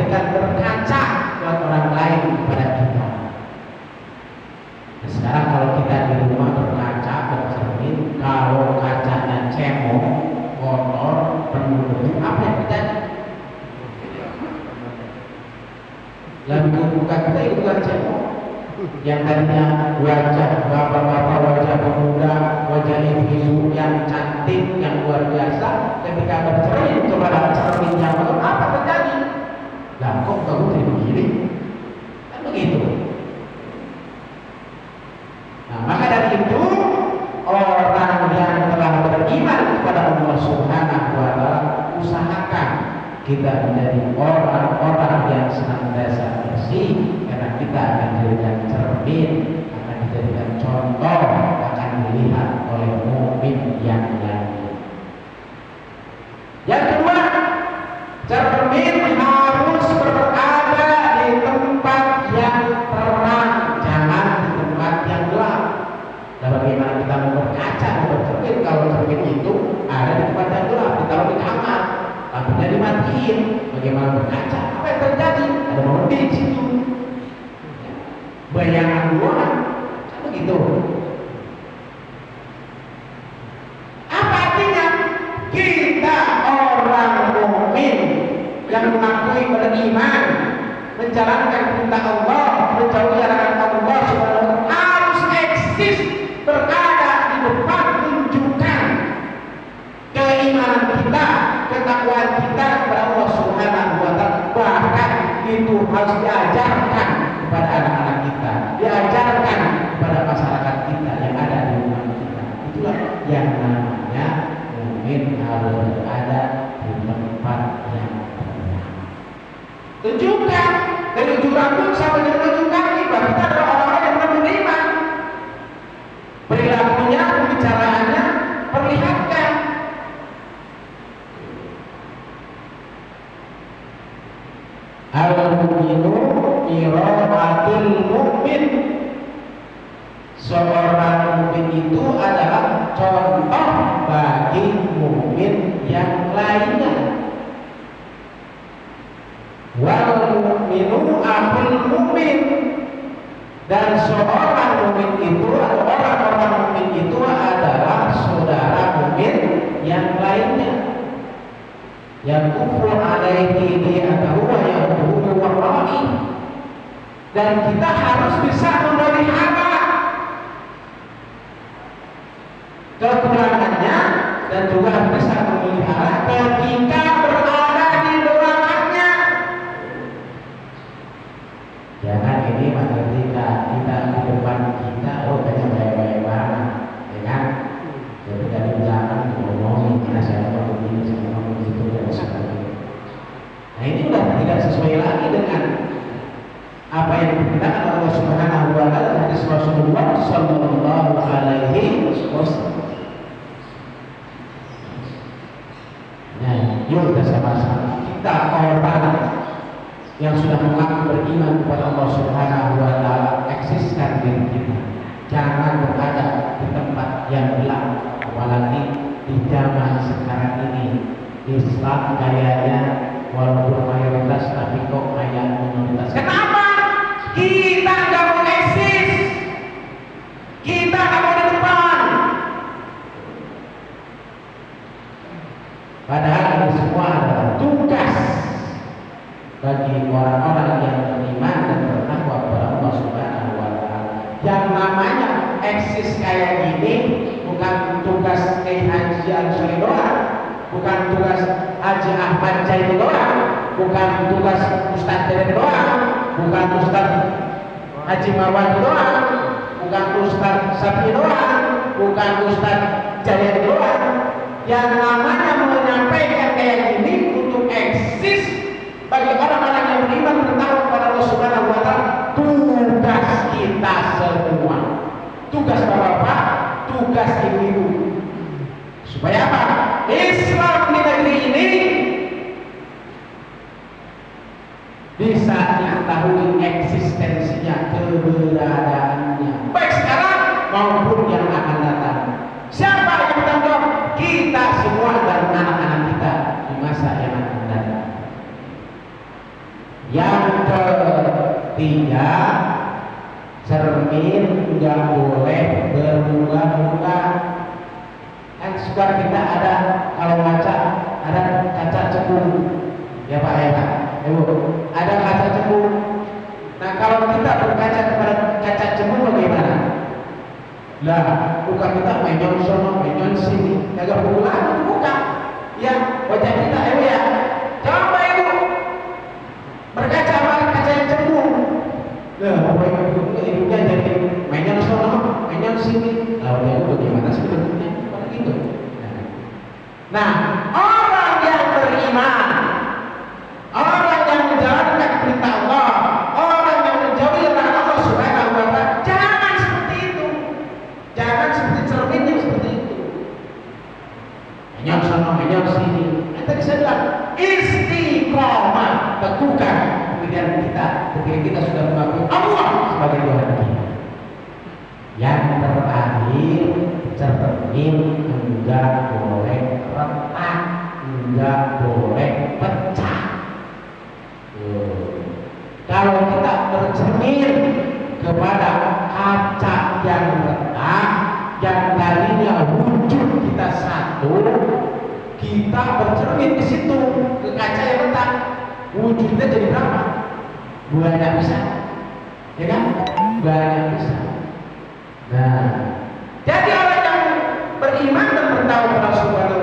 dijadikan berkaca buat orang lain kepada kita. Nah, sekarang kalau kita di rumah berkaca, bercermin, kalau kacanya cemong, kotor, penuh debu, apa yang terjadi? Lalu muka kita itu bukan cemong. Yang tadinya wajah bapak-bapak, wajah pemuda, wajah ibu-ibu yang cantik, yang luar biasa, ketika bercermin kepada cermin yang kotor, apa terjadi? Lah kok kamu jadi begini? Kan begitu. Nah, maka dari itu orang yang telah beriman kepada Allah Subhanahu wa Ta'ala, usahakan kita menjadi orang-orang yang senantiasa bersih, karena kita akan dijadikan cermin, akan dijadikan contoh, akan dilihat oleh mukmin yang lain. Yang kedua, cermin harus berada di tempat yang terang, jangan di tempat yang gelap. Dan bagaimana kita mau berkaca, mau bercermin kalau cermin itu ada di tempat yang gelap, ditaruh di kamar, lampunya dimatiin, bagaimana berkaca? Apa yang terjadi? Ada mobil di situ, bayangan doang, kan begitu. Apa artinya? Kita orang mukmin yang mengakui beriman, menjalankan perintah Allah, menjauhi larangan Allah Subhanahu wa Ta'ala, harus eksis, berada di depan, tunjukkan keimanan kita, ketakwaan kita kepada Allah Subhanahu wa Ta'ala. Bahkan itu harus diajarkan kepada anak-anak kita, diajarkan kepada masyarakat kita yang ada di rumah kita. Itulah yang namanya mukmin harus berada di tempat yang benar. Tunjukkan dari ujung rambut sampai dengan ujung kaki bahwa kita adalah orang-orang yang beriman. Perilakunya, pembicaraannya, perlihatkan. Al-mu'minu mira'atul mu'min. Seorang mukmin itu adalah contoh bagi mukmin yang lainnya. Wal mu'minu akhul mu'min. Dan seorang mukmin itu atau orang-orang mukmin itu adalah saudara mukmin yang lainnya. Yang kufur alaihi di'atahu wa ya'tuhu warra'i. Dan kita harus bisa memelihara kekurangannya dan juga bisa memelihara ketika berada di belakangnya. Jangan ini ketika kita di depan kita, oh kayaknya baik-baik banget, ya kan? Ketika di belakang ngomongin, karena saya mau begini, saya mau begitu, dan sebagainya. Nah ini udah tidak sesuai lagi dengan apa yang diberitakan Allah Subhanahu wa Ta'ala dari Rasulullah Sallallahu Alaihi Wasallam. Nah, yuk kita sama-sama, kita orang yang sudah mengaku beriman kepada Allah Subhanahu wa Ta'ala, eksiskan diri kita. Jangan berada di tempat yang gelap, apalagi di zaman sekarang ini. Islam gayanya walaupun mayoritas tapi kok kayak minoritas. Kenapa? Kita nggak mau eksis, kita nggak mau di depan. Padahal ini semua adalah tugas bagi orang-orang yang beriman dan bertakwa kepada Allah Subhanahu wa Ta'ala. Yang namanya eksis kayak gini bukan tugas Haji Ansori doang, bukan tugas Haji Ahmad Jaidi doang, bukan tugas Ustadz Deden doang, bukan Ustadz Haji Marwan doang, bukan Ustadz Sapi doang, bukan Ustadz Jayadi doang. Yang namanya menyampaikan kayak gini untuk eksis bagi orang-orang yang beriman bertakwa kepada Allah Subhanahu wa Ta'ala, tugas kita semua, tugas bapak-bapak, tugas ibu-ibu, supaya apa? Islam di negeri ini bisa diketahui eksistensinya, keberadaannya, baik sekarang maupun yang akan datang. Siapa yang bertanggung jawab? Kita semua dan anak-anak kita di masa yang akan datang. Tiga, cermin nggak boleh bermuka-muka. Kan suka kita ada kalau ngaca ada kaca cembung, ya Pak ya Pak, Ibu, ada kaca cembung. Nah kalau kita berkaca kepada kaca cembung bagaimana? Lah muka kita menyon sono menyon sini, kagak pulang muka. Ya wajah kita Ibu ya. Coba Ibu berkaca sama kaca yang cembung. Lah apa ibunya jadi menyon sono menyon sini. Lah wajah Ibu bagaimana sih bentuknya? Gitu. Nah, orang yang beriman, orang yang menjalankan perintah Allah, orang yang menjauhi larangan Allah Subhanahu wa Ta'ala, jangan seperti itu. Jangan seperti cermin yang seperti itu. Menyon sana, menyon sini. Tadi saya bilang istiqomah, teguhkan kemudian ketika kita sudah mengakui Allah sebagai Tuhan kita. Yang terakhir, cermin enggak boleh retak, enggak boleh pecah. Kalau kita bercermin kepada kaca yang retak, yang tadinya wujud kita satu, kita bercermin ke situ ke kaca yang retak, wujudnya jadi berapa? Banyak bisa, ya kan? Banyak bisa. Nah, jadi orang yang beriman dan bertakwa kepada Allah Subhanahu